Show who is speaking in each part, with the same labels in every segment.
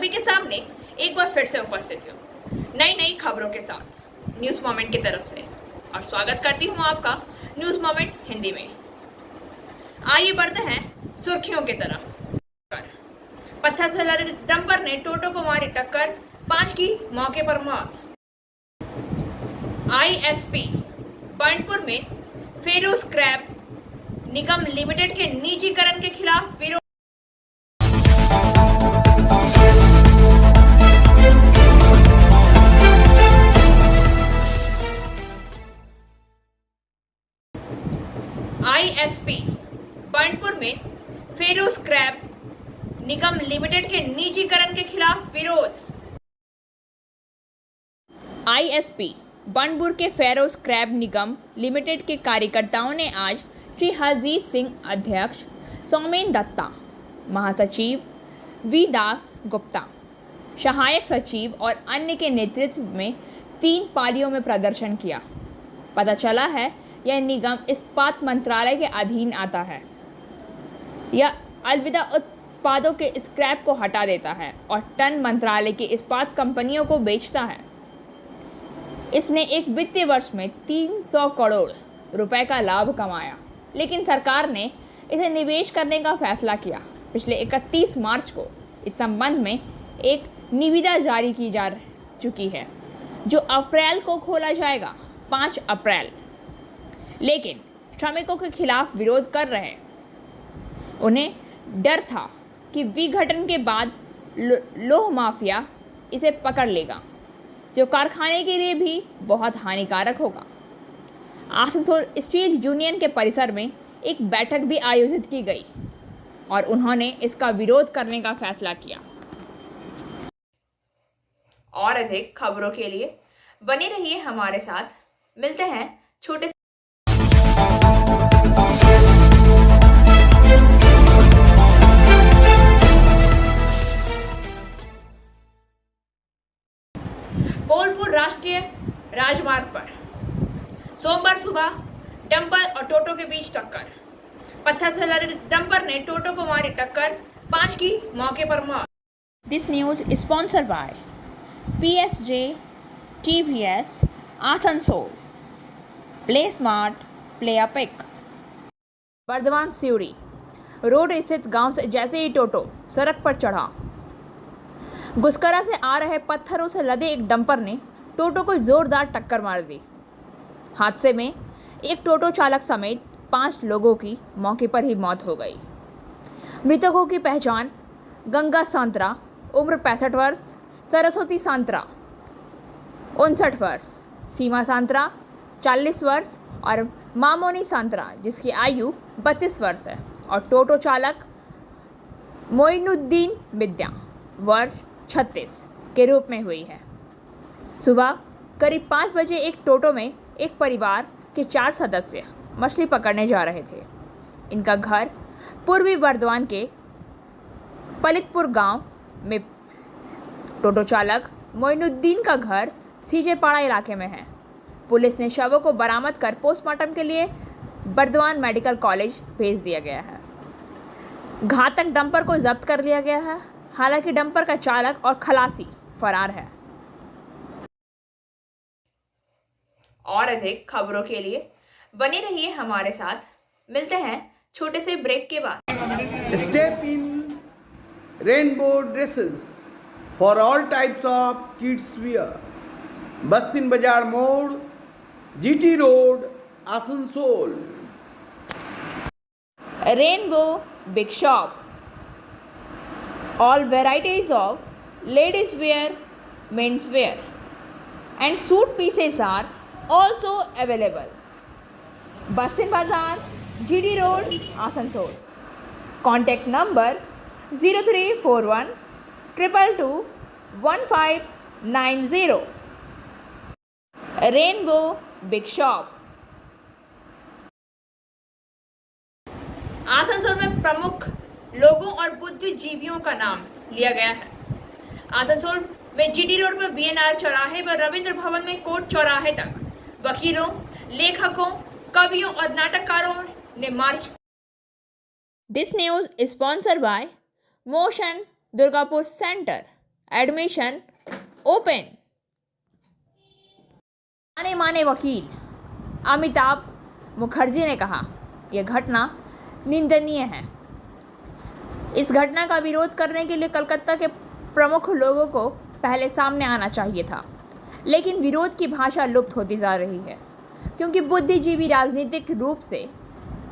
Speaker 1: सभी के सामने एक बार फिर से उपस्थित हूँ नई नई खबरों के साथ न्यूज मोमेंट की तरफ से और स्वागत करती हूँ आपका न्यूज मोमेंट हिंदी में। आइए बढ़ते हैं सुर्खियों की तरफ। पत्थर से लदे डंपर ने टोटो को मारी टक्कर, 5 की मौके पर मौत। आईएसपी बर्नपुर में फेरो स्क्रैप निगम लिमिटेड के निजीकरण के खिलाफ विरोध। आईएसपी बर्नपुर में फेरो स्क्रैप निगम लिमिटेड के निजीकरण के खिलाफ विरोध। आईएसपी बर्नपुर के फेरो स्क्रैप निगम लिमिटेड के कार्यकर्ताओं ने आज श्री हरजीत सिंह अध्यक्ष, सौमेन दत्ता महासचिव, वी दास गुप्ता सहायक सचिव और अन्य के नेतृत्व में 3 पालियों में प्रदर्शन किया। पता चला है यह निगम इस्पात मंत्रालय के अधीन आता है। यह अलविदा उत्पादों के स्क्रैप को हटा देता है और टन मंत्रालय की इस्पात कंपनियों को बेचता है। इसने एक वित्तीय वर्ष में 300 करोड़ रुपए का लाभ कमाया, लेकिन सरकार ने इसे निवेश करने का फैसला किया। पिछले 31 मार्च को इस संबंध में एक निविदा जारी की जा चुकी है, जो अप्रैल को खोला जाएगा, 5 अप्रैल। लेकिन श्रमिकों के खिलाफ विरोध कर रहे। उन्हें डर था कि विघटन के बाद लोह माफिया इसे पकड़ लेगा, जो कारखाने के लिए भी बहुत हानिकारक होगा। आसनसोल स्टील यूनियन के परिसर में एक बैठक भी आयोजित की गई और उन्होंने इसका विरोध करने का फैसला किया। और अधिक खबरों के लिए बने रहिए हमारे साथ। मिलते हैं छोटे बोलपुर राष्ट्रीय राजमार्ग पर सोमवार सुबह डंपर और टोटो के बीच टक्कर। पत्थर से लदे डंपर ने टोटो को मारी टक्कर, 5 की मौके पर मौत। This news sponsored by PSJ TVS Asansol. Play smart, play epic. Burdwan Siuri road स्थित गांव से जैसे ही टोटो सड़क पर चढ़ा, गुस्करा से आ रहे पत्थरों से लदे एक डंपर ने टोटो को जोरदार टक्कर मार दी। हादसे में एक टोटो चालक समेत 5 लोगों की मौके पर ही मौत हो गई। मृतकों की पहचान गंगा सांत्रा उम्र 65 वर्ष, सरस्वती सांत्रा 59 वर्ष, सीमा सांत्रा 40 वर्ष और मामोनी सांत्रा जिसकी आयु 32 वर्ष है और टोटो चालक मोइनुद्दीन विद्या वर्ष 36 के रूप में हुई है। सुबह करीब 5 बजे एक टोटो में एक परिवार के 4 सदस्य मछली पकड़ने जा रहे थे। इनका घर पूर्वी बर्दवान के पलितपुर गांव में। टोटो चालक मोइनुद्दीन का घर सीजेपाड़ा इलाके में है। पुलिस ने शवों को बरामद कर पोस्टमार्टम के लिए बर्दवान मेडिकल कॉलेज भेज दिया गया है। घातक डंपर को जब्त कर लिया गया है। हालांकि डंपर का चालक और खलासी फरार है। और अधिक खबरों के लिए बने रहिए हमारे साथ। मिलते हैं छोटे से ब्रेक के बाद।
Speaker 2: Step in Rainbow Dresses for all types of kids wear, Bastin Bazar Mor, GT road, Asansol.
Speaker 1: Rainbow Big Shop, all varieties of ladies wear, men's wear and suit pieces are also available. Bastin Bazaar, GD Road, Asansol. Contact number 0341 222 1590. Rainbow Big Shop. Asansol में प्रमुख लोगों और बुद्धिजीवियों का नाम लिया गया है। आसनसोल में जीटी रोड पर बीएनआर चौराहे व रविंद्र भवन में कोर्ट चौराहे तक वकीलों, लेखकों, कवियों और नाटककारों ने मार्च। This news sponsored by Motion Durgapur centre. Admission open. जाने माने वकील अमिताभ मुखर्जी ने कहा, यह घटना निंदनीय है। इस घटना का विरोध करने के लिए कलकत्ता के प्रमुख लोगों को पहले सामने आना चाहिए था, लेकिन विरोध की भाषा लुप्त होती जा रही है क्योंकि बुद्धिजीवी राजनीतिक रूप से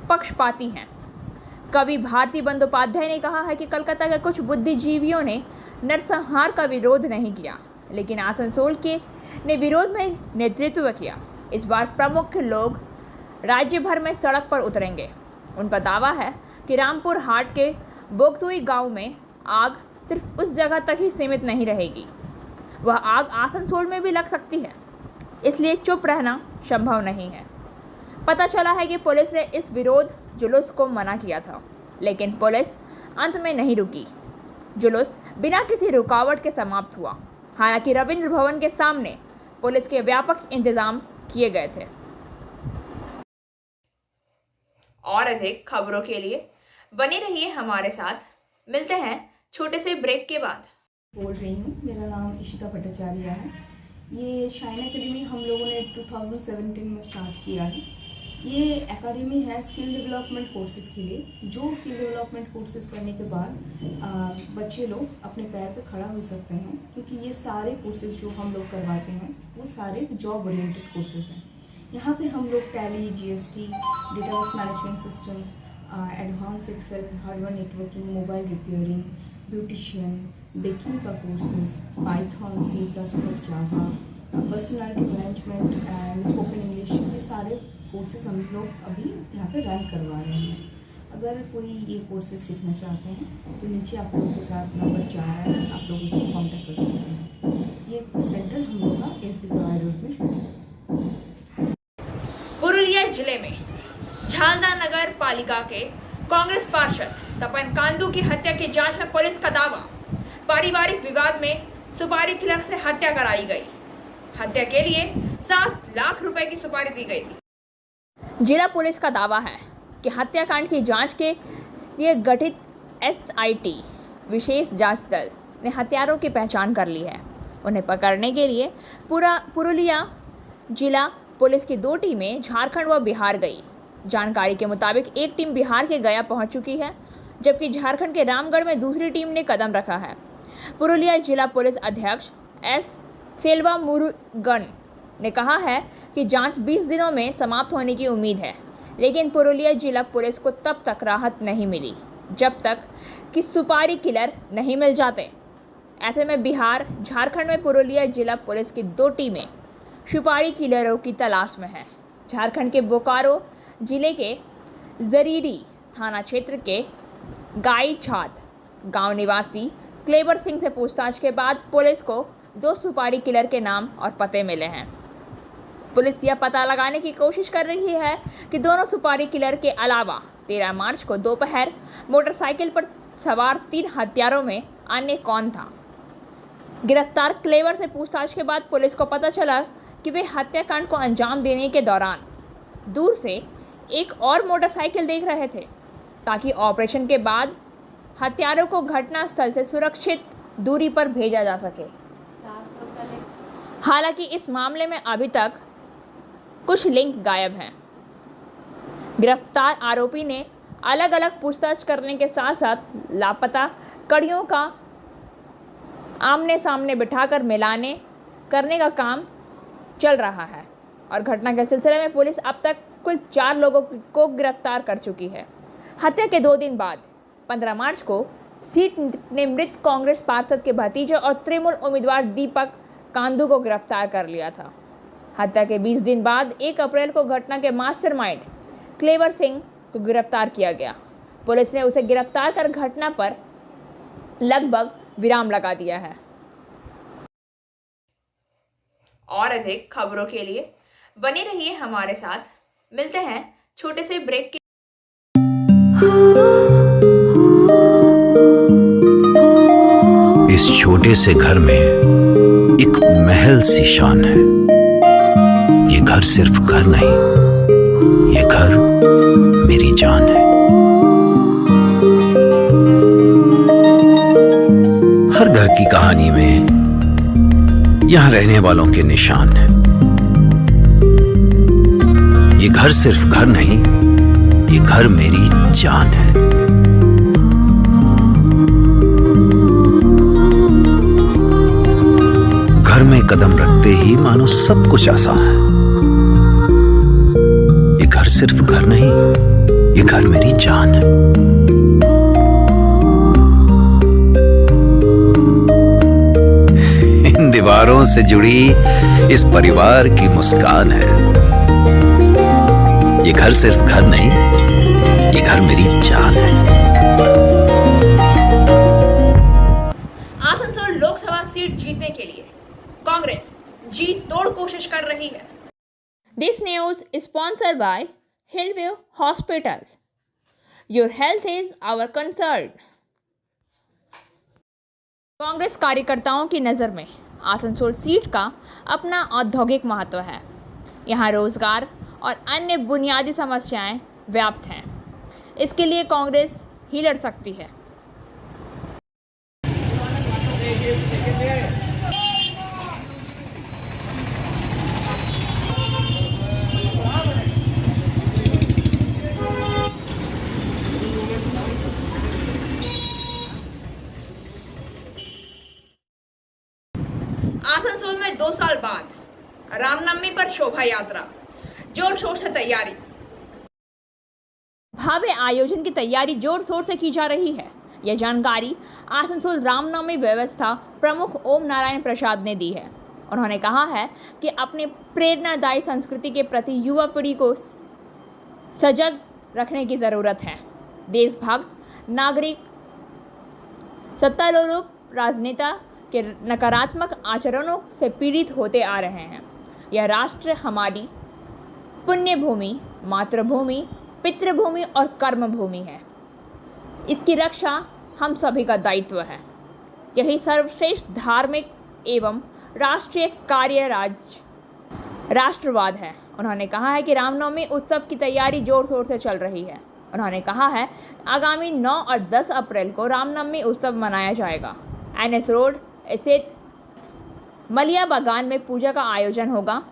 Speaker 1: पक्षपाती हैं। कवि भारती बंदोपाध्याय ने कहा है कि कलकत्ता के कुछ बुद्धिजीवियों ने नरसंहार का विरोध नहीं किया, लेकिन आसनसोल के ने विरोध में नेतृत्व किया। इस बार प्रमुख लोग राज्य भर में सड़क पर उतरेंगे। उनका दावा है कि रामपुर हाट के बोगतुई गांव में आग सिर्फ उस जगह तक ही सीमित नहीं रहेगी, वह आग आसनसोल में भी लग सकती है, इसलिए चुप रहना संभव नहीं है। पता चला है कि पुलिस ने इस विरोध जुलूस को मना किया था, लेकिन पुलिस अंत में नहीं रुकी। जुलूस बिना किसी रुकावट के समाप्त हुआ। हालांकि रविंद्र भवन के सामने पुलिस के व्यापक इंतजाम किए गए थे। और अधिक खबरों के लिए बने रहिए हमारे साथ। मिलते हैं छोटे से ब्रेक के बाद।
Speaker 3: बोल रही हूँ, मेरा नाम इशिता भट्टाचार्य है। ये शाइन एकेडमी हम लोगों ने 2017 में स्टार्ट किया है। ये एकेडमी है स्किल डेवलपमेंट कोर्सेज़ के लिए। जो स्किल डेवलपमेंट कोर्सेज़ करने के बाद बच्चे लोग अपने पैर पे खड़ा हो सकते हैं, क्योंकि ये सारे कोर्सेज़ जो हम लोग करवाते हैं वो सारे जॉब ओरिएंटेड कोर्सेज़ हैं। यहाँ पे हम लोग Tally, GST, database management system, advance Excel, hardware networking, mobile repairing, beautician, baking का courses, Python, C++, Java, personality management and spoken English, ये सारे कोर्सेज हम लोग अभी यहाँ पे रन करवा रहे हैं। अगर कोई ये कोर्सेज सीखना चाहते हैं तो नीचे आप लोगों के साथ नंबर जा रहा है, आप लोग इसको कॉन्टैक्ट कर सकते हैं। ये सेंटर हम लोग का SB गवाई रोड में है।
Speaker 1: पुरुलिया जिले में झालदा नगर पालिका के कांग्रेस पार्षद तपन कांदू की हत्या की जांच में पुलिस का दावा, पारिवारिक विवाद में सुपारी खिलक से हत्या कराई गई। हत्या के लिए 7 लाख रुपए की सुपारी दी गई थी। जिला पुलिस का दावा है कि हत्याकांड की जांच के लिए गठित SIT विशेष जांच दल ने हत्यारों की पहचान कर ली है। उन्हें पकड़ने के लिए पुरुलिया जिला पुलिस की 2 टीमें झारखंड व बिहार गई। जानकारी के मुताबिक एक टीम बिहार के गया पहुंच चुकी है, जबकि झारखंड के रामगढ़ में दूसरी टीम ने कदम रखा है। पुरुलिया जिला पुलिस अध्यक्ष S. सेल्वा मुरुगन ने कहा है कि जांच 20 दिनों में समाप्त होने की उम्मीद है, लेकिन पुरुलिया जिला पुलिस को तब तक राहत नहीं मिली जब तक कि सुपारी किलर नहीं मिल जाते। ऐसे में बिहार झारखंड में पुरुलिया जिला पुलिस की 2 टीमें सुपारी किलरों की तलाश में है। झारखंड के बोकारो जिले के जरीडी थाना क्षेत्र के गाईछात गांव निवासी क्लेवर सिंह से पूछताछ के बाद पुलिस को 2 सुपारी किलर के नाम और पते मिले हैं। पुलिस यह पता लगाने की कोशिश कर रही है कि दोनों सुपारी किलर के अलावा 13 मार्च को दोपहर मोटरसाइकिल पर सवार 3 हत्यारों में अन्य कौन था। गिरफ्तार क्लेवर से पूछताछ के बाद पुलिस को पता चला कि वे हत्याकांड को अंजाम देने के दौरान दूर से एक और मोटरसाइकिल देख रहे थे, ताकि ऑपरेशन के बाद हत्यारों को घटनास्थल से सुरक्षित दूरी पर भेजा जा सके। हालांकि इस मामले में अभी तक कुछ लिंक गायब हैं। गिरफ्तार आरोपी ने अलग अलग पूछताछ करने के साथ साथ लापता कड़ियों का आमने सामने बिठाकर मिलाने करने का काम चल रहा है और घटना के सिलसिले में पुलिस अब तक कुल 4 लोगों को गिरफ्तार कर चुकी है। हत्या के 2 दिन बाद 15 मार्च को सीट ने मृत कांग्रेस पार्षद के भतीजे और तृणमूल उम्मीदवार दीपक कांदू को गिरफ्तार कर लिया था। हत्या के 20 दिन बाद 1 अप्रैल को घटना के मास्टरमाइंड क्लेवर सिंह को गिरफ्तार किया गया। पुलिस ने उसे गिरफ्तार कर घटना पर लगभग विराम लगा दिया है। और अधिक खबरों के लिए बने रहिए हमारे साथ। मिलते हैं छोटे से ब्रेक के।
Speaker 4: इस छोटे से घर में एक महल सी शान है। ये घर सिर्फ घर नहीं, ये घर मेरी जान है। हर घर की कहानी में यहां रहने वालों के निशान हैं। ये घर सिर्फ घर नहीं, ये घर मेरी जान है। घर में कदम रखते ही मानो सब कुछ आसान है। ये घर सिर्फ घर नहीं, ये घर मेरी जान है। इन दीवारों से जुड़ी इस परिवार की मुस्कान है। ये घर सिर्फ घर नहीं, ये घर मेरी जान है।
Speaker 1: आसनसोल लोकसभा सीट जीतने के लिए कांग्रेस जी तोड़ कोशिश कर रही है। This news sponsored by Hillview hospital. Your health is our concern. Congress कार्यकर्ताओं की नज़र में आसनसोल सीट का अपना औद्योगिक महत्व है। यहाँ रोजगार और अन्य बुनियादी समस्याएं व्याप्त हैं। इसके लिए कांग्रेस ही लड़ सकती है। आसनसोल में 2 साल बाद रामनवमी पर शोभा यात्रा, जोर शोर से तैयारी। भव्य आयोजन की तैयारी जोर शोर से की जा रही है। यह जानकारी आसनसोल रामनवमी व्यवस्था प्रमुख ओम नारायण प्रसाद ने दी है। उन्होंने कहा है कि अपनी प्रेरणादायी संस्कृति के प्रति युवा पीढ़ी को सजग रखने की ज़रूरत है। देशभक्त नागरिक सत्तालोलुप राजनेता के नकारात्मक आचरणों से पीड़ित होते आ रहे हैं। यह राष्ट्र हमारी पुण्य भूमि, मातृभूमि, पितृभूमि और कर्म भूमि है। इसकी रक्षा हम सभी का दायित्व है। यही सर्वश्रेष्ठ धार्मिक एवं राष्ट्रीय कार्य राष्ट्रवाद है। उन्होंने कहा है कि रामनवमी उत्सव की तैयारी जोर शोर से चल रही है। उन्होंने कहा है आगामी 9 और 10 अप्रैल को रामनवमी उत्सव मनाया जाएगा। NS रोड स्थित मलिया बागान में पूजा का आयोजन होगा।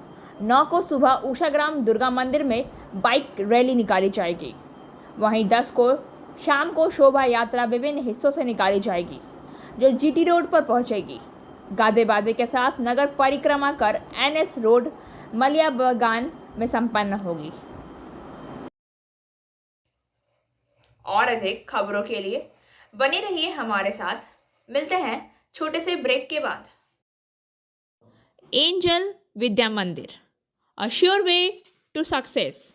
Speaker 1: 9 को सुबह उषाग्राम दुर्गा मंदिर में बाइक रैली निकाली जाएगी। वहीं 10 को शाम को शोभा यात्रा विभिन्न हिस्सों से निकाली जाएगी, जो GT रोड पर पहुंचेगी। गाजे बाजे के साथ नगर परिक्रमा कर NS रोड मलिया बागान में संपन्न होगी। और अधिक खबरों के लिए बने रहिए हमारे साथ। मिलते हैं छोटे से ब्रेक के बाद। एंजल विद्या मंदिर, a sure way to success.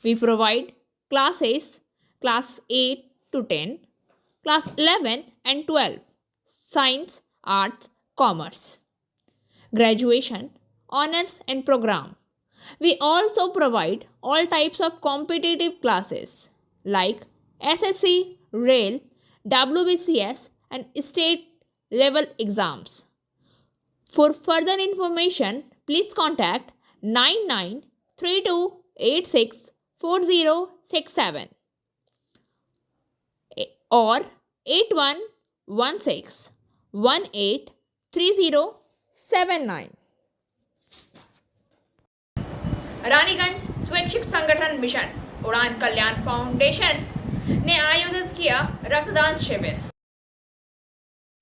Speaker 1: We provide classes class 8 to 10, class 11 and 12, science, arts, commerce, graduation, honors and program. We also provide all types of competitive classes like SSC, Rail, WBCS and state level exams. For further information, please contact 9932864067 or 8116183079। Raniganj स्वैच्छिक संगठन mission उड़ान कल्याण foundation ने आयोजित किया रक्तदान शिविर।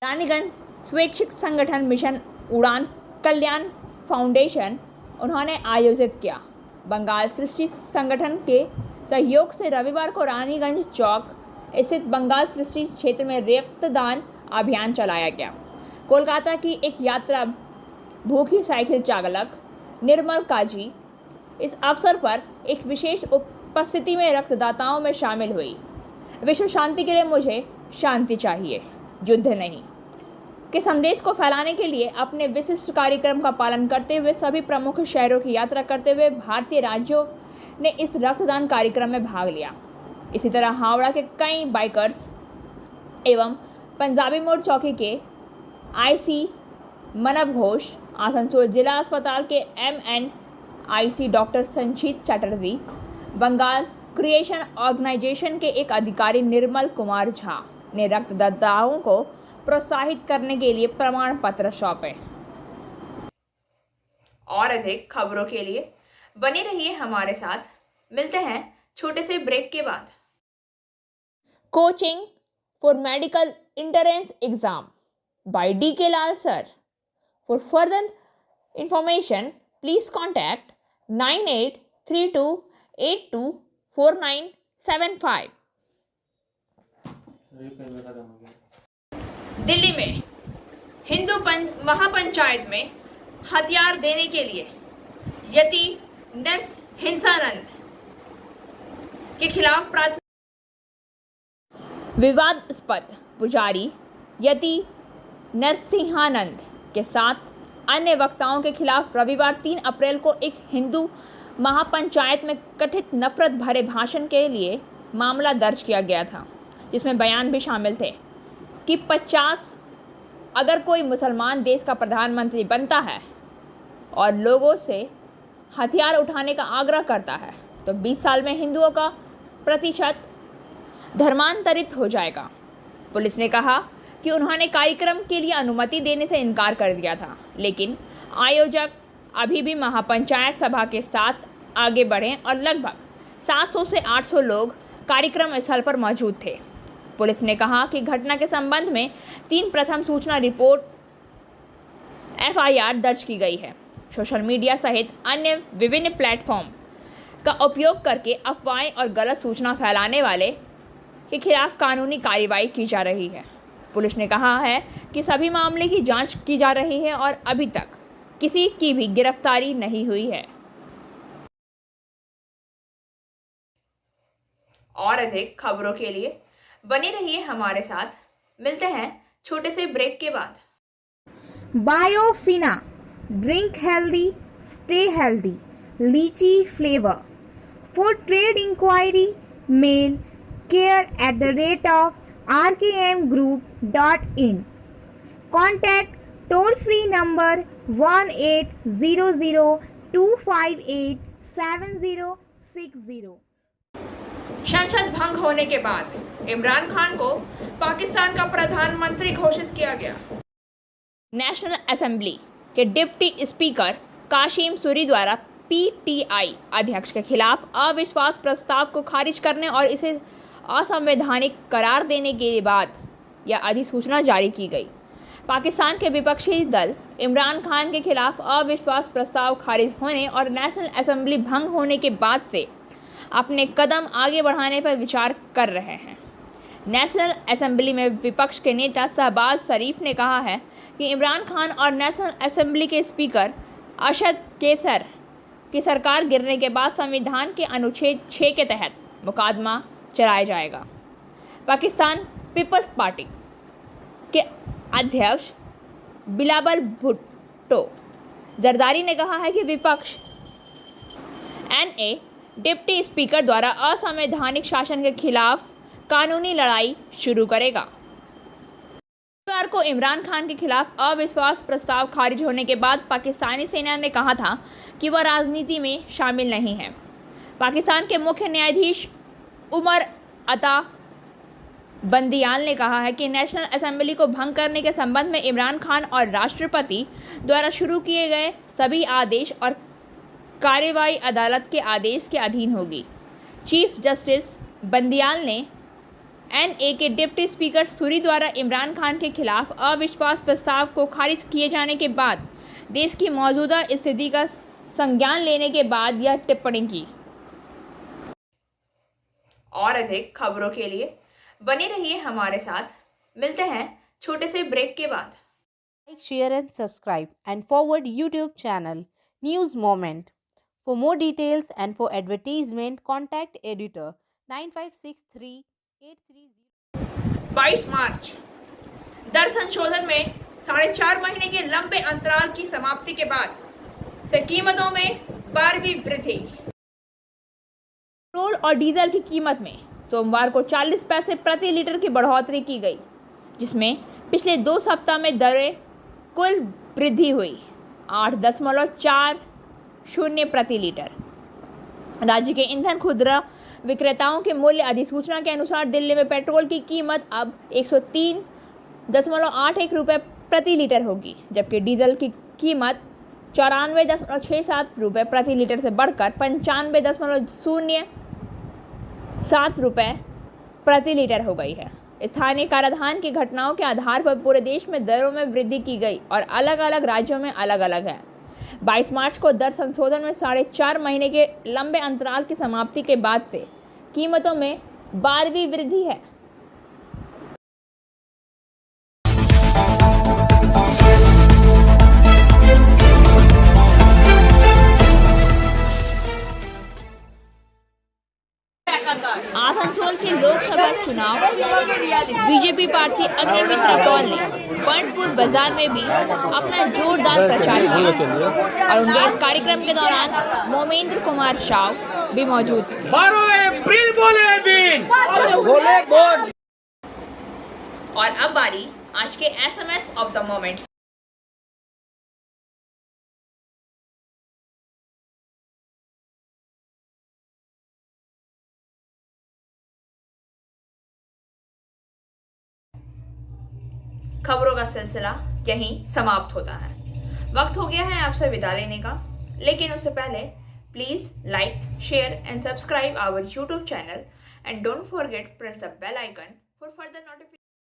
Speaker 1: रानीगंज स्वैच्छिक संगठन मिशन उड़ान कल्याण फाउंडेशन उन्होंने आयोजित किया। बंगाल सृष्टि संगठन के सहयोग से रविवार को रानीगंज चौक स्थित बंगाल सृष्टि क्षेत्र में रक्तदान अभियान चलाया गया। कोलकाता की एक यात्रा भूखी साइकिल चालक निर्मल काजी इस अवसर पर एक विशेष उपस्थिति में रक्तदाताओं में शामिल हुई। विश्व शांति के लिए मुझे शांति चाहिए, युद्ध नहीं के संदेश को फैलाने के लिए अपने विशिष्ट कार्यक्रम का पालन करते हुए सभी प्रमुख शहरों की यात्रा करते हुए भारतीय राज्यों ने इस रक्तदान कार्यक्रम में भाग लिया। इसी तरह हावड़ा के कई बाइकर्स एवं पंजाबी मोड़ चौकी के IC मनव घोष, आसनसोल जिला अस्पताल के MNIC doctor Sanjit Chatterjee, Bengal creation organisation के एक अधिकारी निर्मल कुमार झा ने रक्तदाताओं को प्रोत्साहित करने के लिए प्रमाण पत्र सौंपे। और अधिक खबरों के लिए बने रहिए हमारे साथ। मिलते हैं छोटे से ब्रेक के बाद। Coaching for medical entrance exam by D.K. Lal sir. For further information, please contact 9832824975. Delhi में हिंदू महापंचायत में हथियार देने के लिए यति नरसिंहानंद के खिलाफ विवादास्पद पुजारी यति नरसिंहानंद के साथ अन्य वक्ताओं के खिलाफ रविवार 3 अप्रैल को एक हिंदू महापंचायत में कथित नफरत भरे भाषण के लिए मामला दर्ज किया गया था, जिसमें बयान भी शामिल थे कि 50 अगर कोई मुसलमान देश का प्रधानमंत्री बनता है और लोगों से हथियार उठाने का आग्रह करता है तो 20 साल में हिंदुओं का प्रतिशत धर्मांतरित हो जाएगा। पुलिस ने कहा कि उन्होंने कार्यक्रम के लिए अनुमति देने से इनकार कर दिया था, लेकिन आयोजक अभी भी महापंचायत सभा के साथ आगे बढ़े और लगभग 700 से 800 लोग कार्यक्रम स्थल पर मौजूद थे। पुलिस ने कहा कि घटना के संबंध में 3 प्रथम सूचना रिपोर्ट FIR दर्ज की गई है। सोशल मीडिया सहित अन्य विभिन्न प्लेटफॉर्म का उपयोग करके अफवाहें और गलत सूचना फैलाने वाले के खिलाफ कानूनी कार्रवाई की जा रही है। पुलिस ने कहा है कि सभी मामले की जांच की जा रही है और अभी तक किसी की भी गिरफ्तारी नहीं हुई है। और अधिक खबरों के लिए बने रहिए हमारे साथ। मिलते हैं छोटे से ब्रेक के बाद।
Speaker 5: Biofina, drink healthy, stay healthy. Lychee flavor. For trade inquiry, mail care@rkmgroup.in. Contact toll free number 1800-258-7060.
Speaker 1: संसद भंग होने के बाद इमरान खान को पाकिस्तान का प्रधानमंत्री घोषित किया गया। नेशनल असेंबली के डिप्टी स्पीकर काशिम सूरी द्वारा PTI अध्यक्ष के खिलाफ अविश्वास प्रस्ताव को खारिज करने और इसे असंवैधानिक करार देने के बाद यह अधिसूचना जारी की गई। पाकिस्तान के विपक्षी दल इमरान खान के खिलाफ अविश्वास प्रस्ताव खारिज होने और नेशनल असेंबली भंग होने के बाद से अपने कदम आगे बढ़ाने पर विचार कर रहे हैं। नेशनल असेंबली में विपक्ष के नेता शहबाज शरीफ ने कहा है कि इमरान खान और नेशनल असेंबली के स्पीकर अरशद कैसर की सरकार गिरने के बाद संविधान के अनुच्छेद 6 के तहत मुकदमा चलाया जाएगा। पाकिस्तान पीपल्स पार्टी के अध्यक्ष बिलावल भुट्टो जरदारी ने कहा है कि विपक्ष NA डिप्टी स्पीकर द्वारा असंवैधानिक शासन के खिलाफ कानूनी लड़ाई शुरू करेगा। रविवार को इमरान खान के खिलाफ अविश्वास प्रस्ताव खारिज होने के बाद पाकिस्तानी सेना ने कहा था कि वह राजनीति में शामिल नहीं है। पाकिस्तान के मुख्य न्यायाधीश उमर अता बंदियाल ने कहा है कि नेशनल असेंबली को भंग करने के संबंध में इमरान खान और राष्ट्रपति द्वारा शुरू किए गए सभी आदेश और कार्रवाई अदालत के आदेश के अधीन होगी। चीफ जस्टिस बंदियाल ने NA के डिप्टी स्पीकर सूरी द्वारा इमरान खान के खिलाफ अविश्वास प्रस्ताव को खारिज किए जाने के बाद देश की मौजूदा स्थिति का संज्ञान लेने के बाद यह टिप्पणी की। और अधिक खबरों के लिए बने रहिए हमारे साथ। मिलते हैं छोटे से ब्रेक के बाद।
Speaker 6: Like, share and subscribe and forward YouTube channel News Moment. For more details and for advertisement, contact editor 956383.
Speaker 1: 22 मार्च दर संशोधन में 4.5 महीने के लंबे अंतराल की समाप्ति के बाद से कीमतों में 12वीं वृद्धि। पेट्रोल और डीजल की कीमत में सोमवार को 40 पैसे प्रति लीटर की बढ़ोतरी की गई, जिसमें पिछले 2 सप्ताह में दरें कुल वृद्धि हुई 8.40 प्रति लीटर। राज्य के ईंधन खुदरा विक्रेताओं के मूल्य अधिसूचना के अनुसार दिल्ली में पेट्रोल की कीमत अब 94.81 रुपये प्रति लीटर होगी, जबकि डीजल की कीमत 94.67 रुपये प्रति लीटर से बढ़कर 95.07 रुपये प्रति लीटर हो गई है। स्थानीय कराधान की घटनाओं के आधार पर पूरे देश में दरों में वृद्धि की गई और अलग अलग राज्यों में अलग अलग है। 22 मार्च को दर संशोधन में 4.5 महीने के लंबे अंतराल की समाप्ति के बाद से कीमतों में 12वीं वृद्धि है। आसनसोल के लोकसभा चुनाव बीजेपी प्रार्थी अग्निमित्र पॉल ने बंडपुर बाजार में भी अपना जोरदार प्रचार किया और उनके इस कार्यक्रम के दौरान मोमेंद्र कुमार शाह भी मौजूद थे। और अब बारी आज के SMS ऑफ द मोमेंट। खबरों का सिलसिला यहीं समाप्त होता है। वक्त हो गया है आपसे विदा लेने का, लेकिन उससे पहले please like, share and subscribe our YouTube channel and don't forget press the bell icon for further notification.